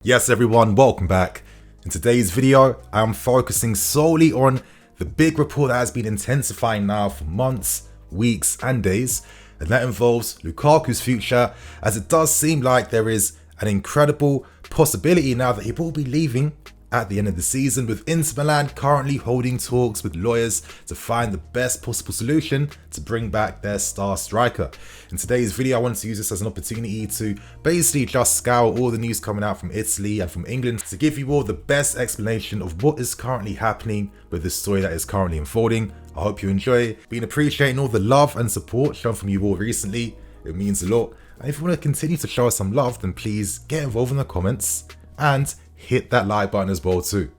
Yes everyone, welcome back. In today's video, I am focusing solely on the big report that has been intensifying now for months, weeks and days, and that involves Lukaku's future, as it does seem like there is an incredible possibility now that he will be leaving at the end of the season, with Inter Milan currently holding talks with lawyers to find the best possible solution to bring back their star striker. In today's video, I wanted to use this as an opportunity to basically just scour all the news coming out from Italy and from England to give you all the best explanation of what is currently happening with this story that is currently unfolding. I hope you enjoy it. Been appreciating all the love and support shown from you all recently. It means a lot. And if you want to continue to show us some love, then please get involved in the comments and hit that like button as well too,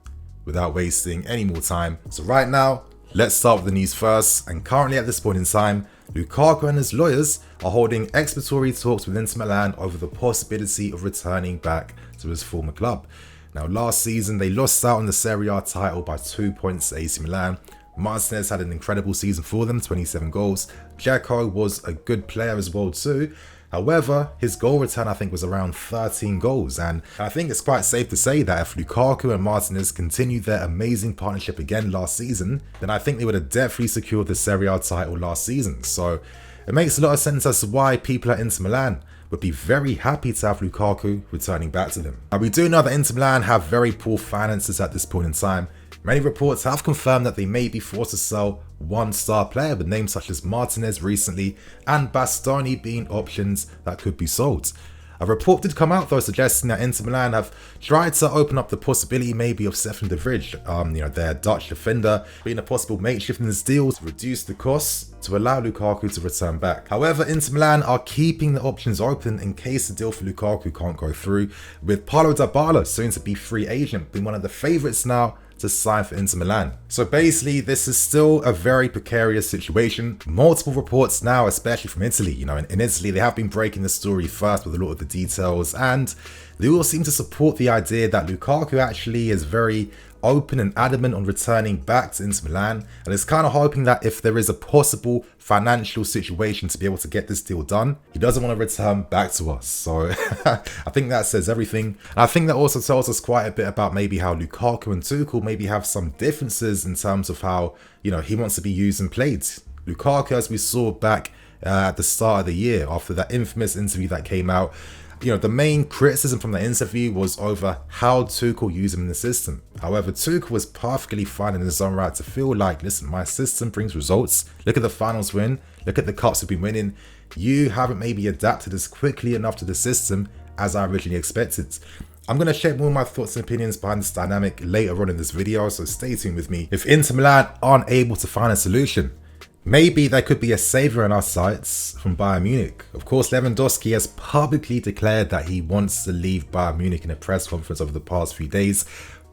without wasting any more time. So right now, let's start with the news first. And currently at this point in time, Lukaku and his lawyers are holding exploratory talks with Inter Milan over the possibility of returning back to his former club. Now last season, they lost out on the Serie A title by 2 points to AC Milan. Martinez had an incredible season for them, 27 goals. Dzeko was a good player as well too. However, his goal return I think was around 13 goals, and I think it's quite safe to say that if Lukaku and Martinez continued their amazing partnership again last season, then I think they would have definitely secured the Serie A title last season. So it makes a lot of sense as to why people at Inter Milan would be very happy to have Lukaku returning back to them. Now we do know that Inter Milan have very poor finances at this point in time. Many reports have confirmed that they may be forced to sell one star player with names such as Martinez recently and Bastoni being options that could be sold. A report did come out though suggesting that Inter Milan have tried to open up the possibility maybe of Stefan de Vrij, their Dutch defender, being a possible makeshift in this deal to reduce the costs to allow Lukaku to return back. However, Inter Milan are keeping the options open in case the deal for Lukaku can't go through, with Paulo Dybala soon to be free agent being one of the favourites now to sign for Inter Milan. So basically, this is still a very precarious situation. Multiple reports now, especially from Italy. In Italy, they have been breaking the story first with a lot of the details, and they all seem to support the idea that Lukaku actually is very open and adamant on returning back to Inter Milan, and is kind of hoping that if there is a possible financial situation to be able to get this deal done, he doesn't want to return back to us. So I think that says everything. And I think that also tells us quite a bit about maybe how Lukaku and Tuchel maybe have some differences in terms of how, he wants to be used and played. Lukaku, as we saw back at the start of the year after that infamous interview that came out, the main criticism from the interview was over how Tuchel used him in the system. However, Tuchel was perfectly fine in his own right to feel like, listen, my system brings results. Look at the finals win. Look at the cups we've been winning. You haven't maybe adapted as quickly enough to the system as I originally expected. I'm going to share more of my thoughts and opinions behind this dynamic later on in this video, so stay tuned with me. If Inter Milan aren't able to find a solution, maybe there could be a saviour in our sights from Bayern Munich. Of course, Lewandowski has publicly declared that he wants to leave Bayern Munich in a press conference over the past few days.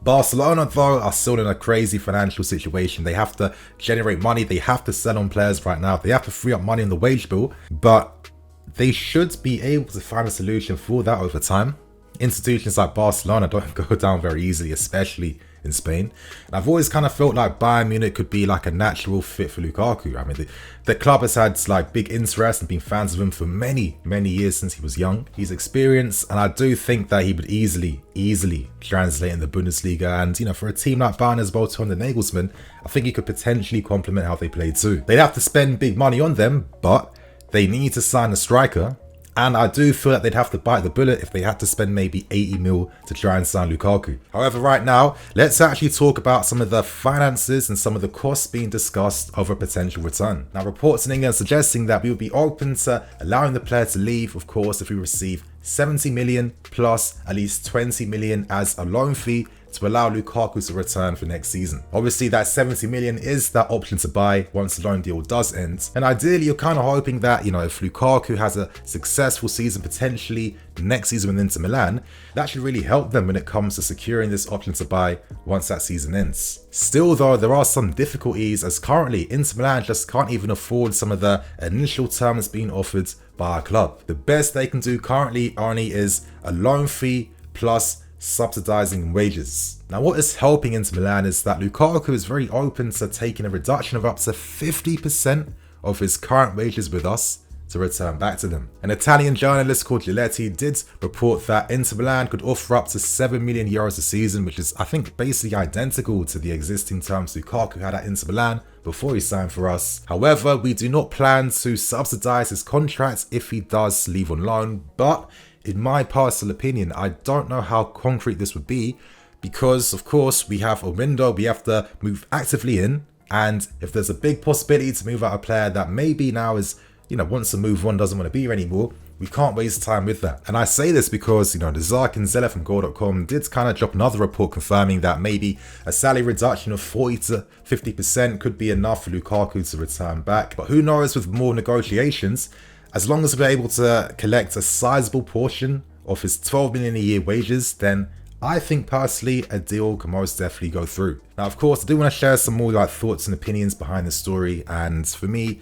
Barcelona, though, are still in a crazy financial situation. They have to generate money. They have to sell on players right now. They have to free up money on the wage bill. But they should be able to find a solution for that over time. Institutions like Barcelona don't go down very easily, especially in Spain. And I've always kind of felt like Bayern Munich could be like a natural fit for Lukaku. I mean, the club has had like big interest and been fans of him for many years since he was young. He's experienced, and I do think that he would easily translate in the Bundesliga. And for a team like Bayern as well, under Nagelsmann, I think he could potentially complement how they play too. They'd have to spend big money on them, but they need to sign a striker. And I do feel that they'd have to bite the bullet if they had to spend maybe 80 mil to try and sign Lukaku. However, right now, let's actually talk about some of the finances and some of the costs being discussed over a potential return. Now, reports in England suggesting that we would be open to allowing the player to leave, of course, if we receive 70 million plus at least 20 million as a loan fee to allow Lukaku to return for next season. Obviously, that 70 million is that option to buy once the loan deal does end. And ideally, you're kind of hoping that, if Lukaku has a successful season potentially next season with Inter Milan, that should really help them when it comes to securing this option to buy once that season ends. Still though, there are some difficulties, as currently Inter Milan just can't even afford some of the initial terms being offered by our club. The best they can do currently only is a loan fee plus subsidizing wages. Now, what is helping Inter Milan is that Lukaku is very open to taking a reduction of up to 50% of his current wages with us to return back to them. An Italian journalist called Giletti did report that Inter Milan could offer up to €7 million a season, which is, I think, basically identical to the existing terms Lukaku had at Inter Milan before he signed for us. However, we do not plan to subsidise his contract if he does leave on loan, but in my personal opinion, I don't know how concrete this would be, because of course we have a window we have to move actively in, and if there's a big possibility to move out a player that maybe now is, wants to move on, doesn't want to be here anymore, we can't waste time with that. And I say this because, the Zark and Zella from Goal.com did kind of drop another report confirming that maybe a salary reduction of 40 to 50% could be enough for Lukaku to return back. But who knows, with more negotiations, as long as we're able to collect a sizable portion of his 12 million a year wages, then I think personally a deal can most definitely go through. Now, of course, I do want to share some more thoughts and opinions behind the story. And for me,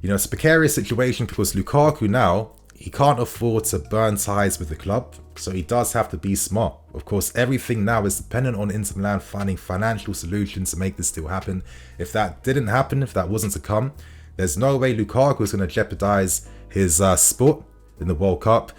it's a precarious situation because Lukaku now, he can't afford to burn ties with the club, so he does have to be smart. Of course, everything now is dependent on Inter Milan finding financial solutions to make this deal happen. If that didn't happen, if that wasn't to come, there's no way Lukaku is going to jeopardize his spot in the World Cup.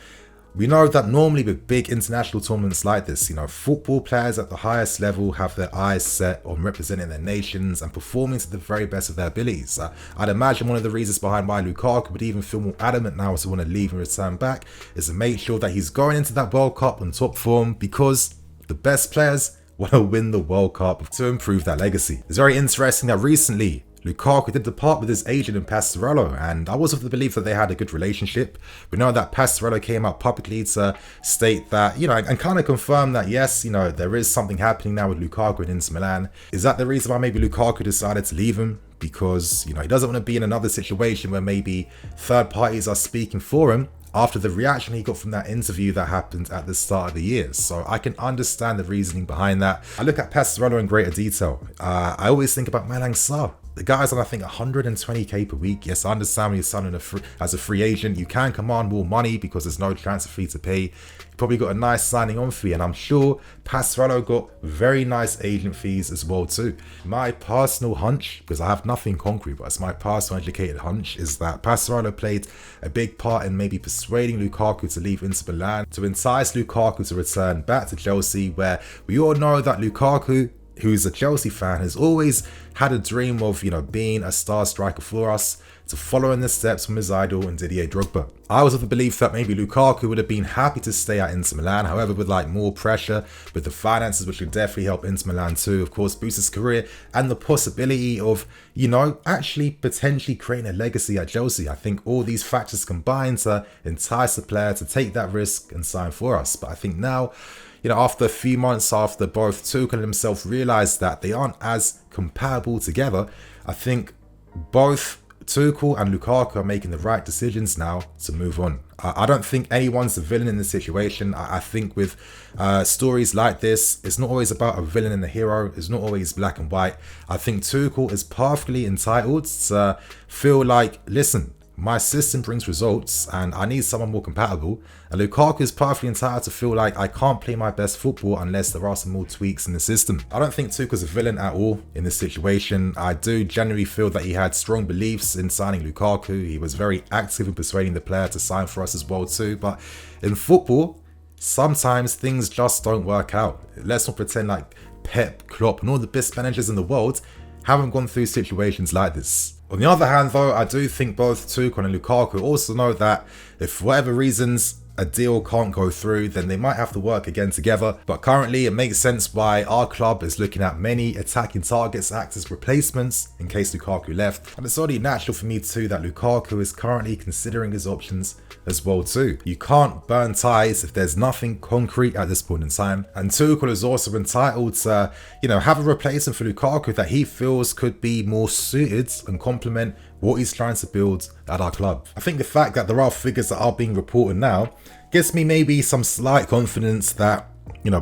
We know that normally with big international tournaments like this, football players at the highest level have their eyes set on representing their nations and performing to the very best of their abilities. I'd imagine one of the reasons behind why Lukaku would even feel more adamant now to want to leave and return back is to make sure that he's going into that World Cup on top form, because the best players want to win the World Cup to improve that legacy. It's very interesting that recently Lukaku did depart with his agent in Pastorello, and I was of the belief that they had a good relationship. We know that Pastorello came out publicly to state that, and kind of confirm that yes, there is something happening now with Lukaku in Inter Milan. Is that the reason why maybe Lukaku decided to leave him? Because, he doesn't want to be in another situation where maybe third parties are speaking for him after the reaction he got from that interview that happened at the start of the year. So I can understand the reasoning behind that. I look at Pastorello in greater detail. I always think about Milan. The guy's on, I think, 120k per week. Yes, I understand when you're signing as a free agent, you can command more money because there's no transfer fee to pay. You probably got a nice signing on fee, and I'm sure Pastorello got very nice agent fees as well too. My personal hunch, because I have nothing concrete, but it's my personal educated hunch, is that Pastorello played a big part in maybe persuading Lukaku to leave Inter Milan, to entice Lukaku to return back to Chelsea, where we all know that Lukaku, who's a Chelsea fan, has always had a dream of, being a star striker for us, to follow in the steps from his idol and Didier Drogba. I was of the belief that maybe Lukaku would have been happy to stay at Inter Milan, however, with more pressure, with the finances, which would definitely help Inter Milan too, of course, boost his career, and the possibility of, actually potentially creating a legacy at Chelsea. I think all these factors combine to entice the player to take that risk and sign for us. But I think now, after a few months after both Tuchel and himself realised that they aren't as compatible together, I think both Tuchel and Lukaku are making the right decisions now to move on. I don't think anyone's a villain in this situation. I think with stories like this, it's not always about a villain and a hero. It's not always black and white. I think Tuchel is perfectly entitled to feel like, listen, my system brings results and I need someone more compatible. And Lukaku is perfectly entitled to feel like I can't play my best football unless there are some more tweaks in the system. I don't think Tuchel's a villain at all in this situation. I do genuinely feel that he had strong beliefs in signing Lukaku. He was very active in persuading the player to sign for us as well too. But in football, sometimes things just don't work out. Let's not pretend like Pep, Klopp and all the best managers in the world haven't gone through situations like this. On the other hand though, I do think both Tuchel and Lukaku also know that if for whatever reasons a deal can't go through, then they might have to work again together. But currently it makes sense why our club is looking at many attacking targets to act as replacements in case Lukaku left. And it's only natural for me too that Lukaku is currently considering his options as well too. You can't burn ties if there's nothing concrete at this point in time. And Tuchel is also entitled to, have a replacement for Lukaku that he feels could be more suited and complement what he's trying to build at our club. I think the fact that there are figures that are being reported now gives me maybe some slight confidence that,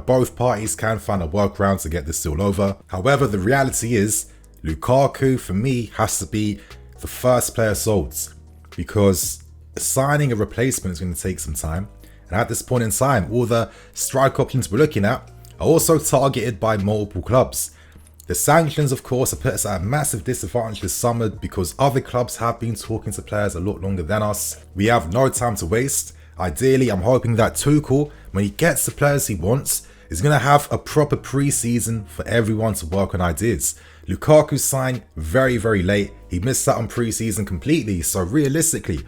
both parties can find a workaround to get this deal over. However, the reality is Lukaku, for me, has to be the first player sold, because signing a replacement is going to take some time. And at this point in time, all the strike options we're looking at are also targeted by multiple clubs. The sanctions, of course, have put us at a massive disadvantage this summer because other clubs have been talking to players a lot longer than us. We have no time to waste. Ideally, I'm hoping that Tuchel, when he gets the players he wants, is going to have a proper pre-season for everyone to work on ideas. Lukaku signed very, very late. He missed out on pre-season completely, so realistically,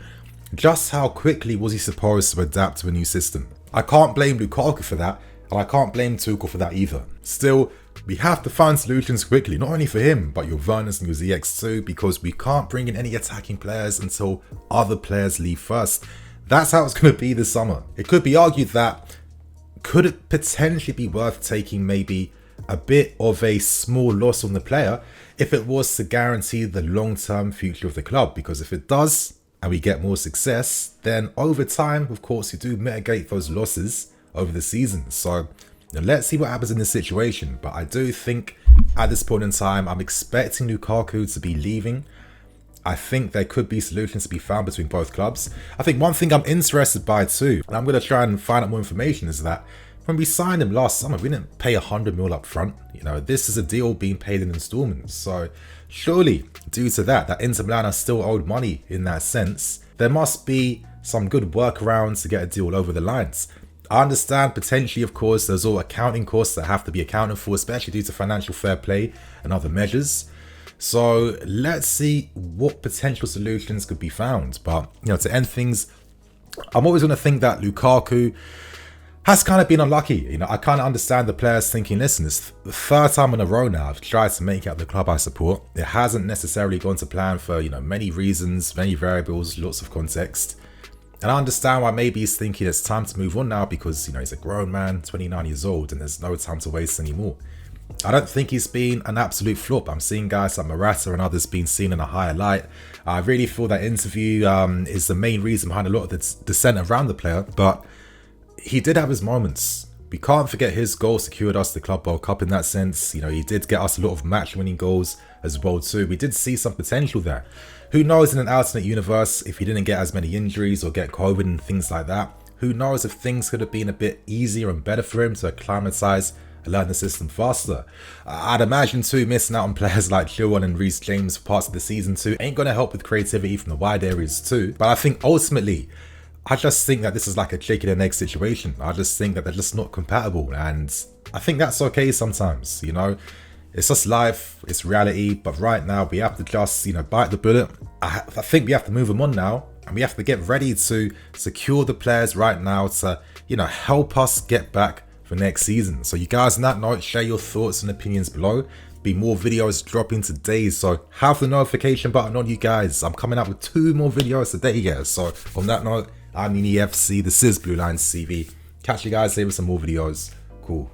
just how quickly was he supposed to adapt to a new system? I can't blame Lukaku for that, and I can't blame Tuchel for that either. Still, we have to find solutions quickly, not only for him, but your Werners and your ZX too, because we can't bring in any attacking players until other players leave first. That's how it's going to be this summer. It could be argued that, could it potentially be worth taking maybe a bit of a small loss on the player if it was to guarantee the long-term future of the club? Because if it does, and we get more success, then over time, of course, you do mitigate those losses over the season. So let's see what happens in this situation. But I do think at this point in time, I'm expecting Lukaku to be leaving. I think there could be solutions to be found between both clubs. I think one thing I'm interested by too, and I'm going to try and find out more information, is that when we signed him last summer, we didn't pay 100 mil up front. You know, this is a deal being paid in installments. So surely, due to that Inter Milan are still owed money in that sense. There must be some good workarounds to get a deal over the lines. I understand potentially, of course, there's all accounting costs that have to be accounted for, especially due to financial fair play and other measures. So let's see what potential solutions could be found. But, you know, to end things, I'm always going to think that Lukaku has kind of been unlucky. You know, I kind of understand the players thinking, listen, it's the third time in a row now I've tried to make it at the club I support. It hasn't necessarily gone to plan for, you know, many reasons, many variables, lots of context. And I understand why maybe he's thinking it's time to move on now because, you know, he's a grown man, 29 years old, and there's no time to waste anymore. I don't think he's been an absolute flop. I'm seeing guys like Morata and others being seen in a higher light. I really feel that interview is the main reason behind a lot of the dissent around the player, but he did have his moments. We can't forget his goal secured us the Club World Cup in that sense. You know, he did get us a lot of match-winning goals as well too. We did see some potential there. Who knows in an alternate universe if he didn't get as many injuries or get COVID and things like that? Who knows if things could have been a bit easier and better for him to acclimatise and learn the system faster? I'd imagine too, missing out on players like Chilwell and Reece James for parts of the season too ain't going to help with creativity from the wide areas too. But I think ultimately, I just think that this is like a chicken and egg situation. I just think that they're just not compatible, and I think that's okay sometimes, you know. It's just life, it's reality, but right now we have to just, you know, bite the bullet. I think we have to move them on now, and we have to get ready to secure the players right now to, you know, help us get back for next season. So you guys, on that note, share your thoughts and opinions below. Be more videos dropping today, so have the notification button on, you guys. I'm coming out with 2 more videos today, guys. So on that note, I'm EFC, this is bluelionstv. Catch you guys later with some more videos. Cool.